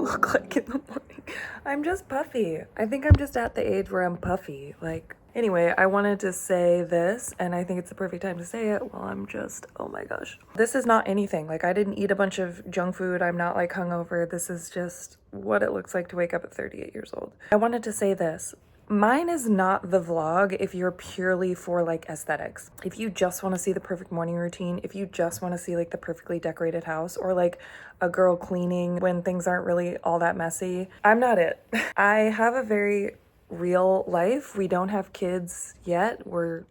look like in the morning. I'm just puffy. I think I'm just at the age where I'm puffy. Anyway, I wanted to say this, and I think it's the perfect time to say it while I'm just, oh my gosh. This is not anything. I didn't eat a bunch of junk food. I'm not hungover. This is just what it looks like to wake up at 38 years old. I wanted to say this. Mine is not the vlog if you're purely for aesthetics. If you just want to see the perfect morning routine, if you just want to see the perfectly decorated house, or a girl cleaning when things aren't really all that messy, I'm not it. I have a very real life. We don't have kids yet. We're,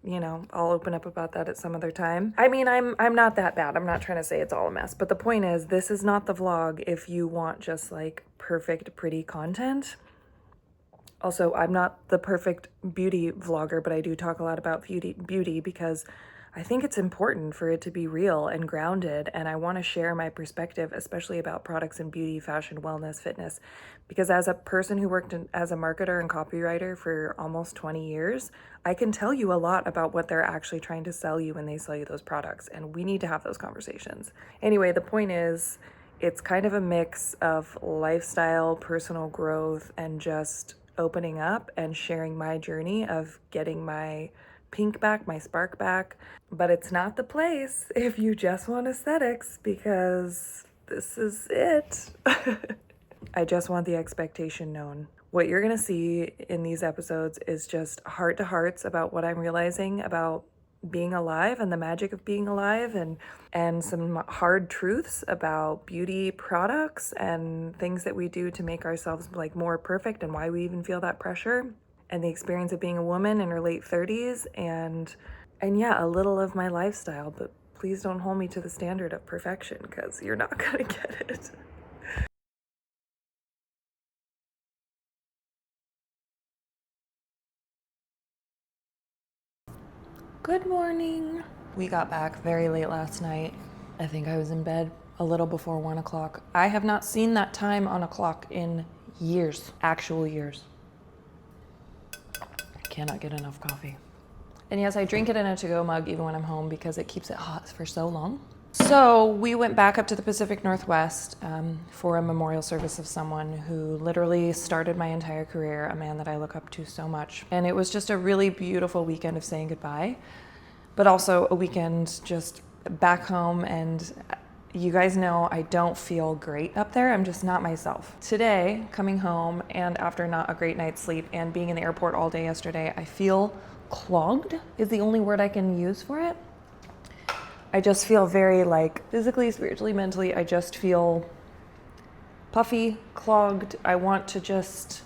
I'll open up about that at some other time. I mean, I'm not that bad. I'm not trying to say it's all a mess, but the point is, this is not the vlog if you want just perfect, pretty content. Also, I'm not the perfect beauty vlogger, but I do talk a lot about beauty because I think it's important for it to be real and grounded, and I want to share my perspective, especially about products in beauty, fashion, wellness, fitness, because as a person who worked as a marketer and copywriter for almost 20 years, I can tell you a lot about what they're actually trying to sell you when they sell you those products, and we need to have those conversations. Anyway, the point is, it's kind of a mix of lifestyle, personal growth, and just opening up and sharing my journey of getting my pink back, my spark back. But it's not the place if you just want aesthetics, because this is it. I just want the expectation known. What you're gonna see in these episodes is just heart to hearts about what I'm realizing about being alive and the magic of being alive, and some hard truths about beauty products and things that we do to make ourselves more perfect, and why we even feel that pressure, and the experience of being a woman in her late 30s, and yeah, a little of my lifestyle. But please don't hold me to the standard of perfection, because you're not gonna get it. Good morning. We got back very late last night. I think I was in bed a little before 1 o'clock. I have not seen that time on a clock in years, actual years. I cannot get enough coffee. And yes, I drink it in a to-go mug even when I'm home because it keeps it hot for so long. So we went back up to the Pacific Northwest for a memorial service of someone who literally started my entire career, a man that I look up to so much. And it was just a really beautiful weekend of saying goodbye, but also a weekend just back home. And you guys know I don't feel great up there. I'm just not myself. Today, coming home and after not a great night's sleep and being in the airport all day yesterday, I feel clogged is the only word I can use for it. I just feel very physically, spiritually, mentally, I just feel puffy, clogged. I want to just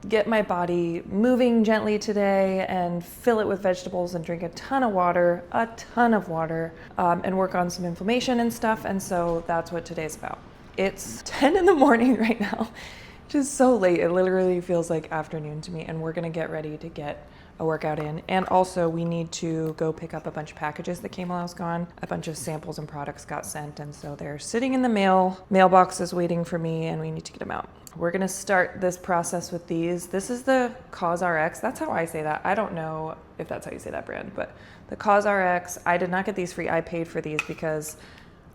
get my body moving gently today and fill it with vegetables and drink a ton of water, and work on some inflammation and stuff. And so that's what today's about. It's 10 in the morning right now, which is so late. It literally feels like afternoon to me, and we're gonna get ready to get a workout in. And also we need to go pick up a bunch of packages that came while I was gone. A bunch of samples and products got sent, and so they're sitting in the mailboxes waiting for me, and we need to get them out. We're gonna start this process with these. This is the CauseRx. That's how I say that. I don't know if that's how you say that brand, but the CauseRx, I did not get these free. I paid for these because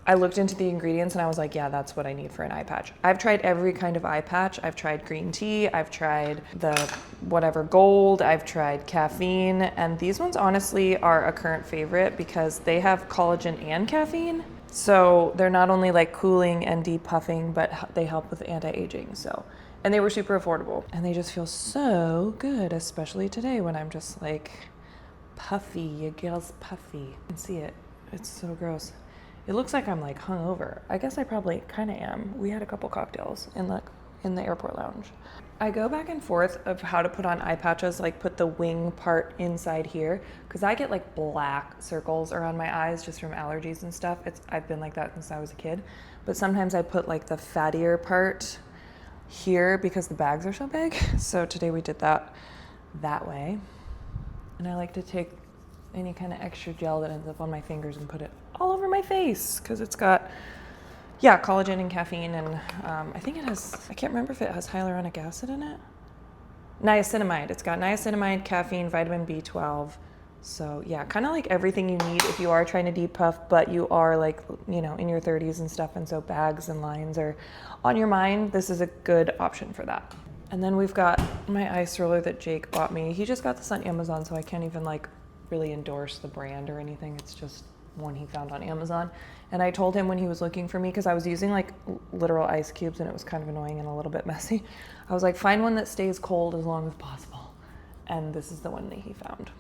I looked into the ingredients and I was like, yeah, that's what I need for an eye patch. I've tried every kind of eye patch. I've tried green tea, I've tried the whatever gold, I've tried caffeine, and these ones honestly are a current favorite because they have collagen and caffeine. So they're not only cooling and depuffing, but they help with anti-aging. And they were super affordable, and they just feel so good, especially today when I'm just puffy. Your girl's puffy. You can see it. It's so gross. It looks like I'm hungover. I guess I probably kind of am. We had a couple cocktails in the airport lounge. I go back and forth of how to put on eye patches, put the wing part inside here, because I get black circles around my eyes just from allergies and stuff. I've been like that since I was a kid. But sometimes I put the fattier part here because the bags are so big. So today we did that way. And I like to take any kind of extra gel that ends up on my fingers and put it all over my face because it's got, collagen and caffeine, and I think it has, I can't remember if it has hyaluronic acid in it. Niacinamide. It's got niacinamide, caffeine, vitamin B12, So yeah, kind of like everything you need if you are trying to depuff, but you are like, you know, in your 30s and stuff, and so bags and lines are on your mind, this is a good option for that. And then we've got my ice roller that Jake bought me. He just got this on Amazon, so I can't even like really endorse the brand or anything. It's just one he found on Amazon. And I told him when he was looking for me, because I was using like literal ice cubes and it was kind of annoying and a little bit messy. I was like, find one that stays cold as long as possible. And this is the one that he found.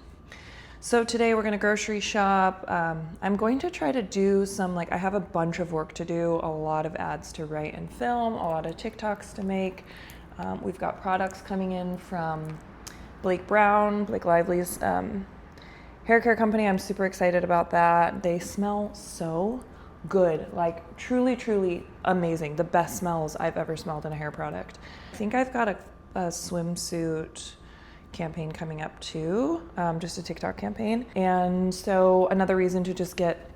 So today we're gonna grocery shop. I'm going to try to do some, like, I have a bunch of work to do, a lot of ads to write and film, a lot of TikToks to make. We've got products coming in from Blake Lively's hair care company. I'm super excited about that. They smell so good, like truly, truly amazing. The best smells I've ever smelled in a hair product. I think I've got a swimsuit campaign coming up too, just a TikTok campaign. And so another reason to just get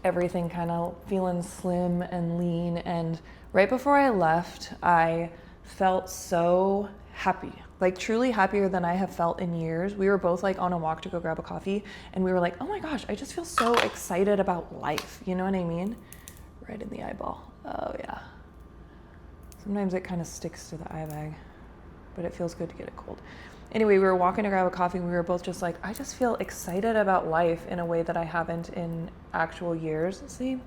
everything kind of feeling slim and lean. And right before I left, I felt so happy, like truly happier than I have felt in years. We were both like on a walk to go grab a coffee and we were like, oh my gosh, I just feel so excited about life. You know what I mean? Right in the eyeball. Oh yeah. Sometimes it kind of sticks to the eye bag, but it feels good to get it cold. Anyway, we were walking to grab a coffee and we were both just like, I just feel excited about life in a way that I haven't in actual years. See?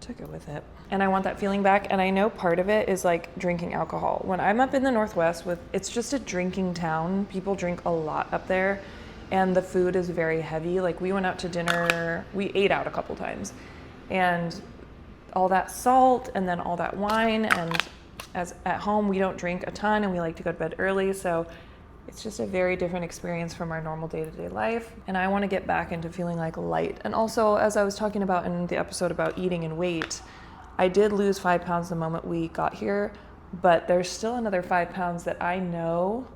Took it with it. And I want that feeling back. And I know part of it is like drinking alcohol. When I'm up in the Northwest it's just a drinking town. People drink a lot up there and the food is very heavy. Like we went out to dinner, we ate out a couple times and all that salt and then all that wine. And as at home, we don't drink a ton and we like to go to bed early. So it's just a very different experience from our normal day-to-day life. And I want to get back into feeling like light. And also, as I was talking about in the episode about eating and weight, I did lose 5 pounds the moment we got here, but there's still another 5 pounds that I know,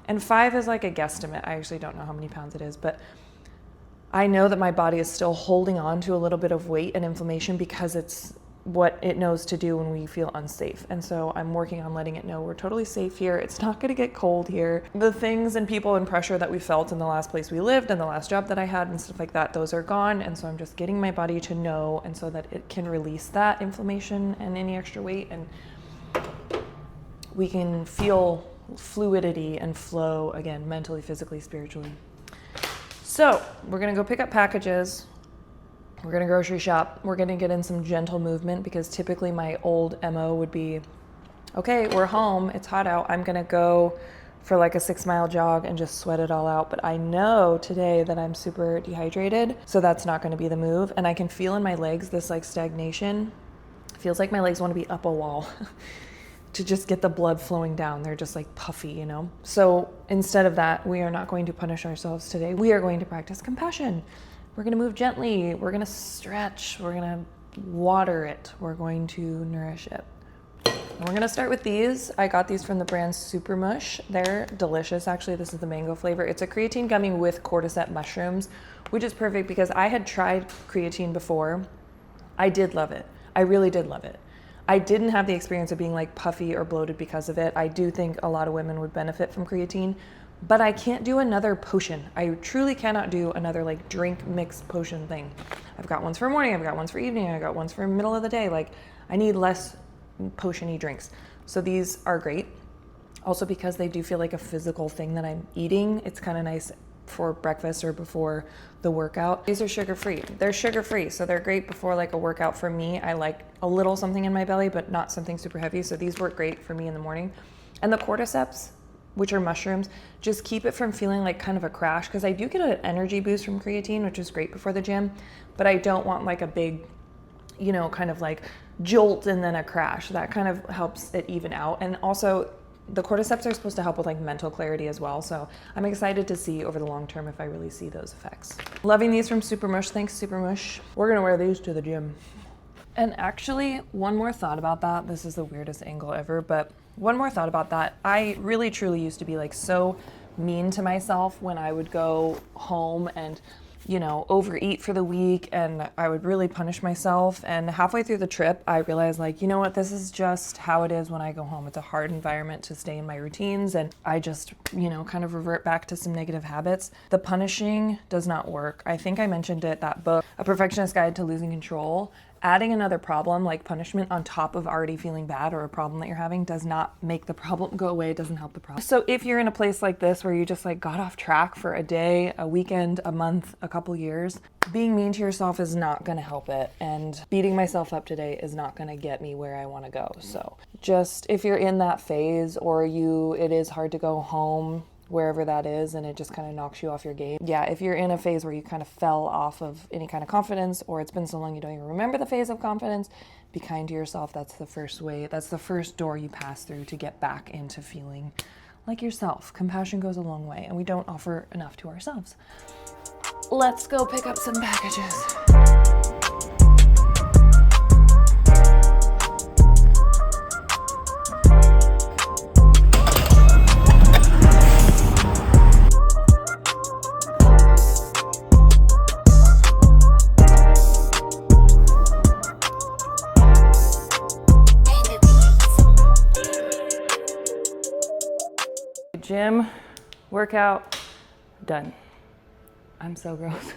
and 5 is like a guesstimate. I actually don't know how many pounds it is, but I know that my body is still holding on to a little bit of weight and inflammation because it's what it knows to do when we feel unsafe. And so I'm working on letting it know we're totally safe here. It's not going to get cold here. The things and people and pressure that we felt in the last place we lived and the last job that I had and stuff like that, those are gone. And so I'm just getting my body to know, and so that it can release that inflammation and any extra weight, and we can feel fluidity and flow again, mentally, physically, spiritually. So we're going to go pick up packages. We're going to grocery shop. We're going to get in some gentle movement because typically my old MO would be, okay, we're home. It's hot out. I'm going to go for like a 6-mile jog and just sweat it all out. But I know today that I'm super dehydrated, so that's not going to be the move. And I can feel in my legs this like stagnation. It feels like my legs want to be up a wall to just get the blood flowing down. They're just like puffy, you know? So instead of that, we are not going to punish ourselves today. We are going to practice compassion. We're going to move gently. We're going to stretch. We're going to water it. We're going to nourish it. And we're going to start with these. I got these from the brand Super Mush. They're delicious. Actually, this is the mango flavor. It's a creatine gummy with cordyceps mushrooms, which is perfect because I had tried creatine before. I did love it. I really did love it. I didn't have the experience of being like puffy or bloated because of it. I do think a lot of women would benefit from creatine, but I can't do another potion. I truly cannot do another like drink mix potion thing. I've got ones for morning, I've got ones for evening, I've got ones for middle of the day. Like I need less potion-y drinks. So these are great. Also because they do feel like a physical thing that I'm eating. It's kind of nice for breakfast or before the workout. These are sugar-free. They're sugar-free, so they're great before like a workout for me. I like a little something in my belly, but not something super heavy. So these work great for me in the morning. And the cordyceps, which are mushrooms, just keep it from feeling like kind of a crash, because I do get an energy boost from creatine, which is great before the gym, but I don't want like a big, you know, kind of like jolt and then a crash. That kind of helps it even out. And also the cordyceps are supposed to help with like mental clarity as well. So I'm excited to see over the long term if I really see those effects. Loving these from Super Mush. Thanks, Super Mush. We're gonna wear these to the gym. And actually, one more thought about that. This is the weirdest angle ever, but one more thought about that. I really truly used to be like so mean to myself when I would go home and overeat for the week, and I would really punish myself. And halfway through the trip, I realized, like, you know what, this is just how it is when I go home. It's a hard environment to stay in my routines, and I just, kind of revert back to some negative habits. The punishing does not work. I think I mentioned it, that book, A Perfectionist Guide to Losing Control. Adding another problem like punishment on top of already feeling bad or a problem that you're having does not make the problem go away. It doesn't help the problem. So if you're in a place like this where you just like got off track for a day, a weekend, a month, a couple years, being mean to yourself is not going to help it. And beating myself up today is not going to get me where I want to go. So just if you're in that phase, or it is hard to go home, wherever that is, and it just kind of knocks you off your game. Yeah, if you're in a phase where you kind of fell off of any kind of confidence, or it's been so long you don't even remember the phase of confidence, be kind to yourself. That's the first way. That's the first door you pass through to get back into feeling like yourself. Compassion goes a long way, and we don't offer enough to ourselves. Let's go pick up some packages. Gym, workout, done. I'm so gross.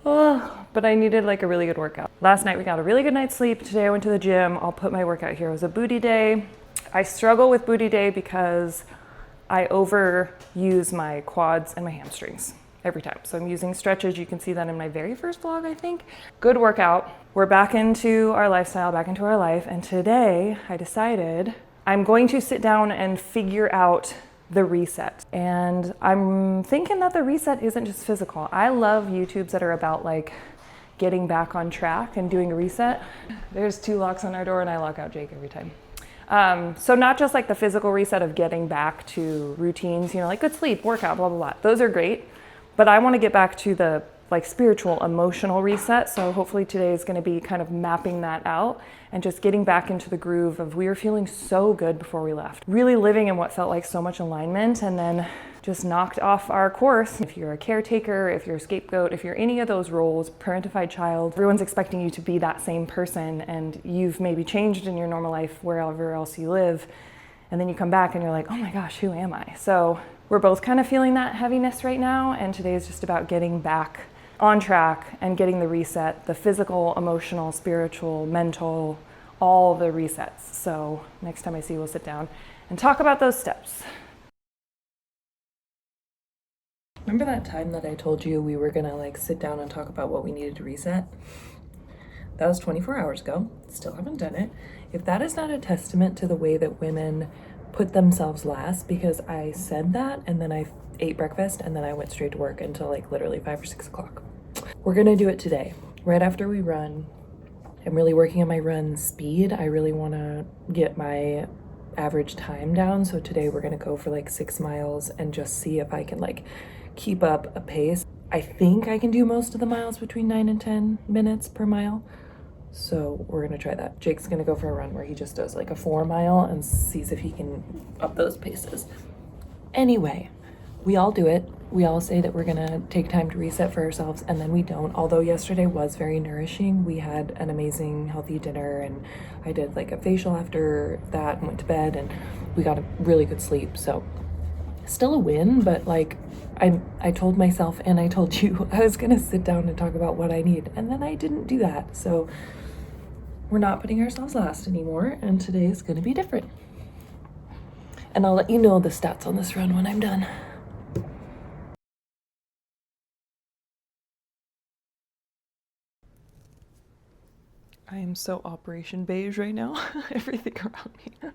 But I needed like a really good workout. Last night we got a really good night's sleep. Today I went to the gym. I'll put my workout here. It was a booty day. I struggle with booty day because I overuse my quads and my hamstrings every time. So I'm using stretches. You can see that in my very first vlog, I think. Good workout. We're back into our lifestyle, back into our life. And today I decided I'm going to sit down and figure out the reset. And I'm thinking that the reset isn't just physical. I love YouTubes that are about like getting back on track and doing a reset. There's 2 locks on our door and I lock out Jake every time. So not just like the physical reset of getting back to routines, like good sleep, workout, blah, blah, blah. Those are great. But I want to get back to the like spiritual, emotional reset. So hopefully today is going to be kind of mapping that out and just getting back into the groove of we were feeling so good before we left. Really living in what felt like so much alignment, and then just knocked off our course. If you're a caretaker, if you're a scapegoat, if you're any of those roles, parentified child, everyone's expecting you to be that same person, and you've maybe changed in your normal life wherever else you live. And then you come back and you're like, oh my gosh, who am I? So we're both kind of feeling that heaviness right now. And today is just about getting back on track and getting the reset, the physical, emotional, spiritual, mental, all the resets. So next time I see you, we'll sit down and talk about those steps. Remember that time that I told you we were gonna like sit down and talk about what we needed to reset? That was 24 hours ago. Still haven't done it. If that is not a testament to the way that women put themselves last, because I said that and then I ate breakfast and then I went straight to work until like literally 5 or 6 o'clock. We're gonna do it today, right after we run. I'm really working on my run speed. I really wanna get my average time down. So today we're gonna go for like 6 miles and just see if I can like keep up a pace. I think I can do most of the miles between 9 and 10 minutes per mile. So we're gonna try that. Jake's gonna go for a run where he just does like a 4 mile and sees if he can up those paces. Anyway, we all do it. We all say that we're gonna take time to reset for ourselves, and then we don't. Although yesterday was very nourishing. We had an amazing healthy dinner, and I did like a facial after that and went to bed, and we got a really good sleep. So still a win, but like I told myself and I told you I was gonna sit down and talk about what I need, and then I didn't do that. So we're not putting ourselves last anymore, and today is gonna be different. And I'll let you know the stats on this run when I'm done. I am so Operation Beige right now. Everything around me.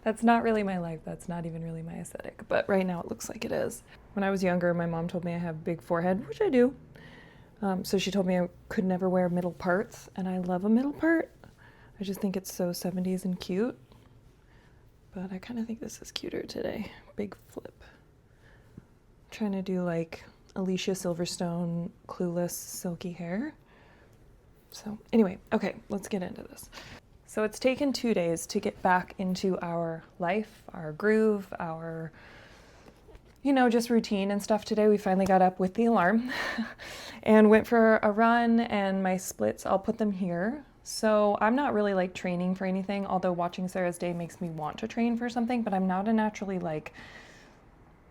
That's not really my life. That's not even really my aesthetic. But right now it looks like it is. When I was younger, my mom told me I have a big forehead, which I do. So she told me I could never wear middle parts, and I love a middle part. I just think it's so 70s and cute. But I kind of think this is cuter today. Big flip. I'm trying to do like Alicia Silverstone, Clueless, silky hair. So anyway, okay, let's get into this. So it's taken 2 days to get back into our life, our groove, our just routine and stuff today. We finally got up with the alarm and went for a run, and my splits, I'll put them here. So I'm not really like training for anything, although watching Sarah's day makes me want to train for something, but I'm not a naturally like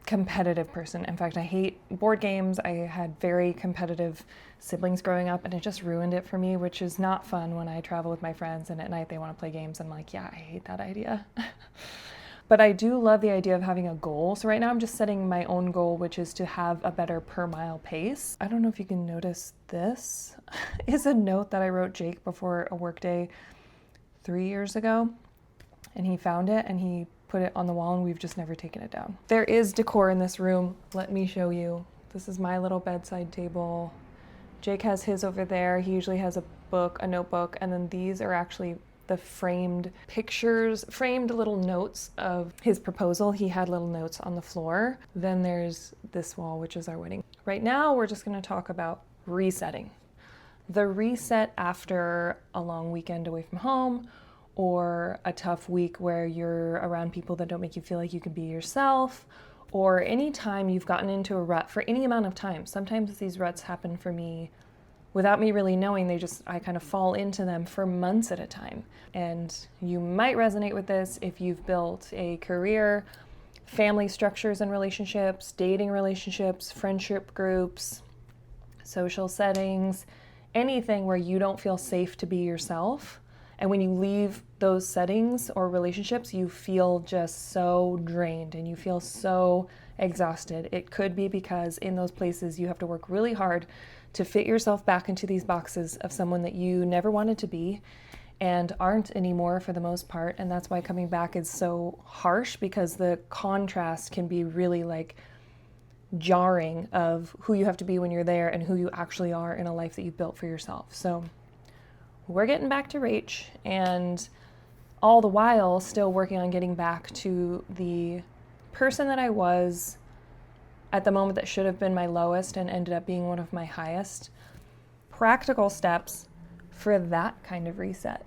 competitive person. In fact, I hate board games. I had very competitive siblings growing up, and it just ruined it for me, which is not fun when I travel with my friends and at night they want to play games. I'm like, yeah, I hate that idea. But I do love the idea of having a goal. So right now I'm just setting my own goal, which is to have a better per mile pace. I don't know if you can notice this is a note that I wrote Jake before a work day 3 years ago, and he found it and he put it on the wall, and we've just never taken it down. There is decor in this room. Let me show you. This is my little bedside table. Jake has his over there. He usually has a book, a notebook, and then these are actually the framed pictures, framed little notes of his proposal. He had little notes on the floor. Then there's this wall, which is our wedding. Right now, we're just gonna talk about resetting. The reset after a long weekend away from home, or a tough week where you're around people that don't make you feel like you can be yourself, or any time you've gotten into a rut for any amount of time. Sometimes these ruts happen for me without me really knowing. I kind of fall into them for months at a time. And you might resonate with this if you've built a career, family structures and relationships, dating relationships, friendship groups, social settings, anything where you don't feel safe to be yourself. And when you leave those settings or relationships, you feel just so drained and you feel so exhausted. It could be because in those places you have to work really hard to fit yourself back into these boxes of someone that you never wanted to be and aren't anymore for the most part. And that's why coming back is so harsh, because the contrast can be really like jarring of who you have to be when you're there and who you actually are in a life that you've built for yourself. So we're getting back to Rach, and all the while still working on getting back to the person that I was at the moment that should have been my lowest and ended up being one of my highest. Practical steps for that kind of reset.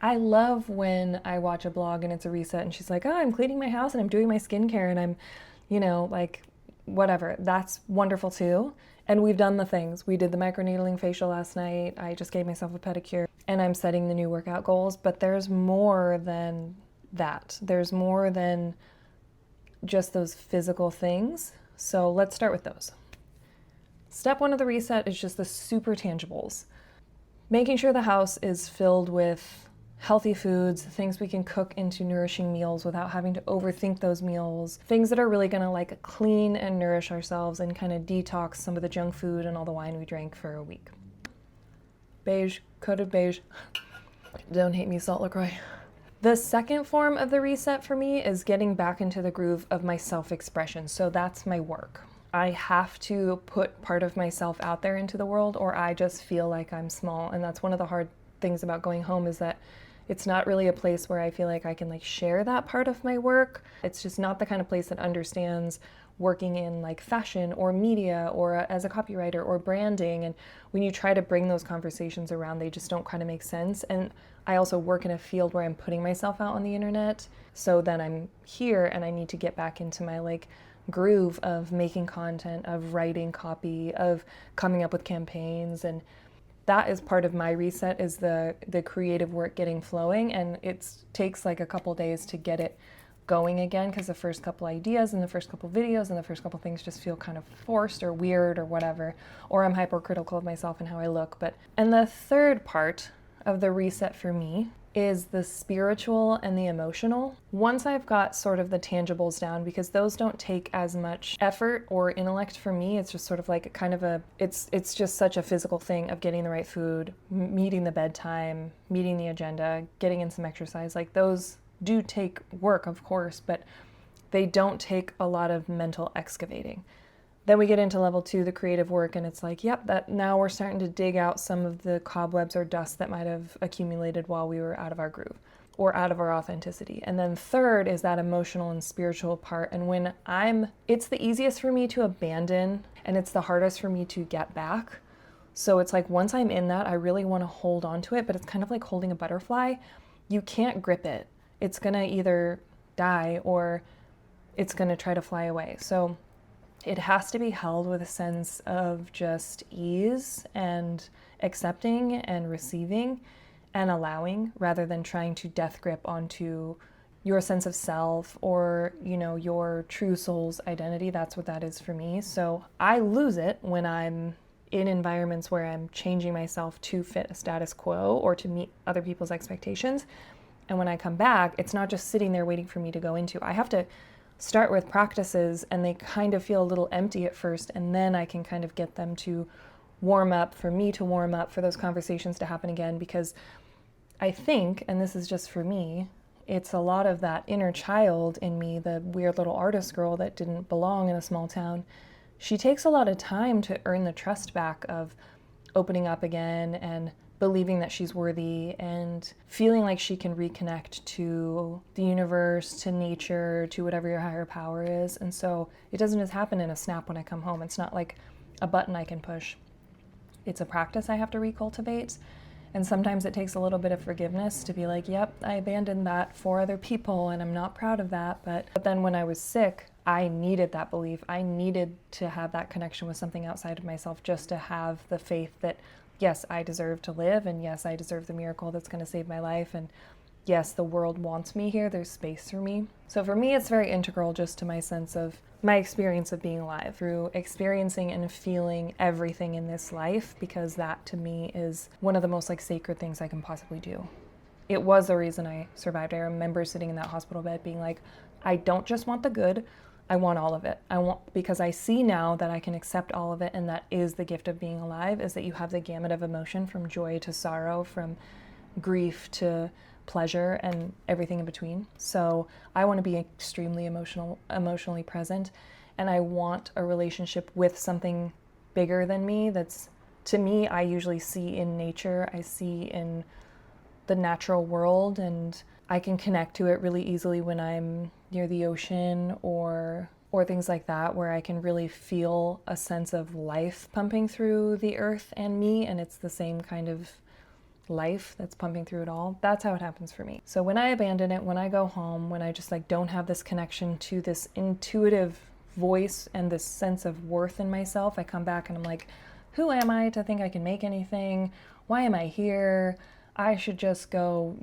I love when I watch a blog and it's a reset and she's like, oh, I'm cleaning my house and I'm doing my skincare and I'm, like whatever. That's wonderful too. And we've done the things. We did the microneedling facial last night. I just gave myself a pedicure and I'm setting the new workout goals, but there's more than that. There's more than just those physical things. So let's start with those. Step one of the reset is just the super tangibles. Making sure the house is filled with healthy foods, things we can cook into nourishing meals without having to overthink those meals, things that are really gonna like clean and nourish ourselves and kind of detox some of the junk food and all the wine we drank for a week. Beige, coated beige. Don't hate me, Salt LaCroix. The second form of the reset for me is getting back into the groove of my self-expression. So that's my work. I have to put part of myself out there into the world or I just feel like I'm small. And that's one of the hard things about going home, is that it's not really a place where I feel like I can like share that part of my work. It's just not the kind of place that understands working in like fashion or media or as a copywriter or branding. And when you try to bring those conversations around, they just don't kind of make sense. And I also work in a field where I'm putting myself out on the internet. So then I'm here and I need to get back into my like groove of making content, of writing copy, of coming up with campaigns. And that is part of my reset, is the creative work getting flowing. And it takes like a couple days to get it going again, because the first couple ideas and the first couple videos and the first couple things just feel kind of forced or weird or whatever, or I'm hypercritical of myself and how I look. And the third part of the reset for me is the spiritual and the emotional. Once I've got sort of the tangibles down, because those don't take as much effort or intellect for me, it's just sort of like it's just such a physical thing of getting the right food, meeting the bedtime, meeting the agenda, getting in some exercise. Like those do take work, of course, but they don't take a lot of mental excavating. Then we get into level 2, the creative work, and it's like, yep, that now we're starting to dig out some of the cobwebs or dust that might have accumulated while we were out of our groove or out of our authenticity. And then third is that emotional and spiritual part. And it's the easiest for me to abandon and it's the hardest for me to get back. So it's like once I'm in that, I really want to hold on to it, but it's kind of like holding a butterfly. You can't grip it. It's gonna either die or it's going to try to fly away. So it has to be held with a sense of just ease and accepting and receiving and allowing, rather than trying to death grip onto your sense of self or, your true soul's identity. That's what that is for me. So I lose it when I'm in environments where I'm changing myself to fit a status quo or to meet other people's expectations. And when I come back, it's not just sitting there waiting for me to go into. I have to start with practices, and they kind of feel a little empty at first, and then I can kind of get them to warm up, for me to warm up, for those conversations to happen again. Because I think, and this is just for me, it's a lot of that inner child in me, the weird little artist girl that didn't belong in a small town. She takes a lot of time to earn the trust back of opening up again and believing that she's worthy and feeling like she can reconnect to the universe, to nature, to whatever your higher power is. And so it doesn't just happen in a snap when I come home. It's not like a button I can push. It's a practice I have to recultivate. And sometimes it takes a little bit of forgiveness to be like, yep, I abandoned that for other people and I'm not proud of that. But then when I was sick, I needed that belief. I needed to have that connection with something outside of myself, just to have the faith that, yes, I deserve to live, and yes, I deserve the miracle that's going to save my life, and yes, the world wants me here. There's space for me. So for me, it's very integral just to my sense of my experience of being alive, through experiencing and feeling everything in this life, because that to me is one of the most sacred things I can possibly do. It was the reason I survived. I remember sitting in that hospital bed being like, I don't just want the good, I want all of it. Because I see now that I can accept all of it, and that is the gift of being alive, is that you have the gamut of emotion, from joy to sorrow, from grief to pleasure, and everything in between. So I want to be extremely emotionally present, and I want a relationship with something bigger than me. That's, to me, I usually see in nature, I see in the natural world, and I can connect to it really easily when I'm near the ocean or things like that, where I can really feel a sense of life pumping through the earth and me, and it's the same kind of life that's pumping through it all. That's how it happens for me. So when I abandon it, when I go home, when I just don't have this connection to this intuitive voice and this sense of worth in myself, I come back and I'm like, who am I to think I can make anything? Why am I here? I should just go,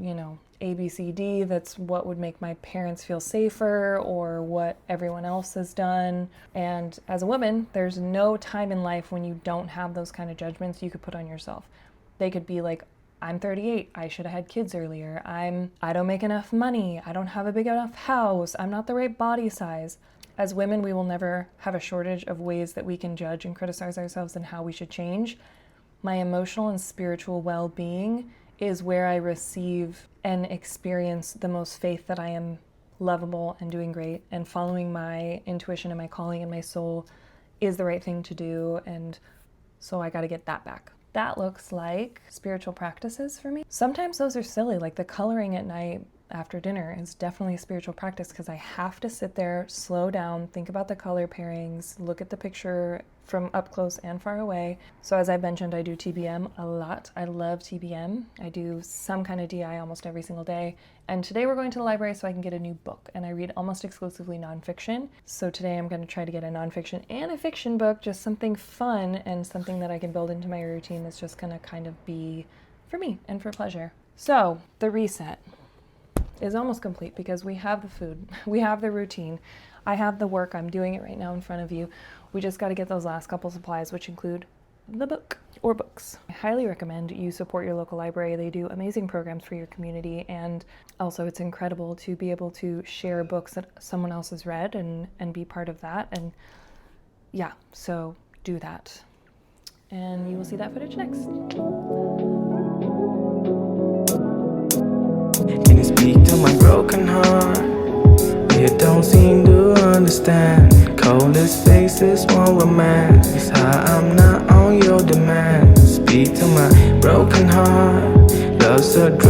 A, B, C, D. That's what would make my parents feel safer, or what everyone else has done. And as a woman, there's no time in life when you don't have those kind of judgments you could put on yourself. They could be like, I'm 38, I should have had kids earlier. I don't make enough money. I don't have a big enough house. I'm not the right body size. As women, we will never have a shortage of ways that we can judge and criticize ourselves and how we should change. My emotional and spiritual well-being is where I receive and experience the most faith that I am lovable and doing great, and following my intuition and my calling and my soul is the right thing to do. And so I got to get that back. That looks like spiritual practices for me. Sometimes those are silly, like the coloring at night after dinner is definitely a spiritual practice, because I have to sit there, slow down, think about the color pairings, look at the picture from up close and far away. So as I mentioned, I do TBM a lot. I love TBM. I do some kind of DI almost every single day. And today we're going to the library so I can get a new book, and I read almost exclusively nonfiction. So today I'm going to try to get a nonfiction and a fiction book, just something fun and something that I can build into my routine that's just going to kind of be for me and for pleasure. So the reset is almost complete, because we have the food, we have the routine, I have the work, I'm doing it right now in front of you. We just got to get those last couple supplies, which include the book or books. I highly recommend you support your local library. They do amazing programs for your community, and also it's incredible to be able to share books that someone else has read and be part of that. And yeah, so do that. And you will see that footage next. Can you speak to my broken heart? You don't seem to understand. Coldest faces won't romance how I'm not on your demand. Speak to my broken heart. Love's a drug.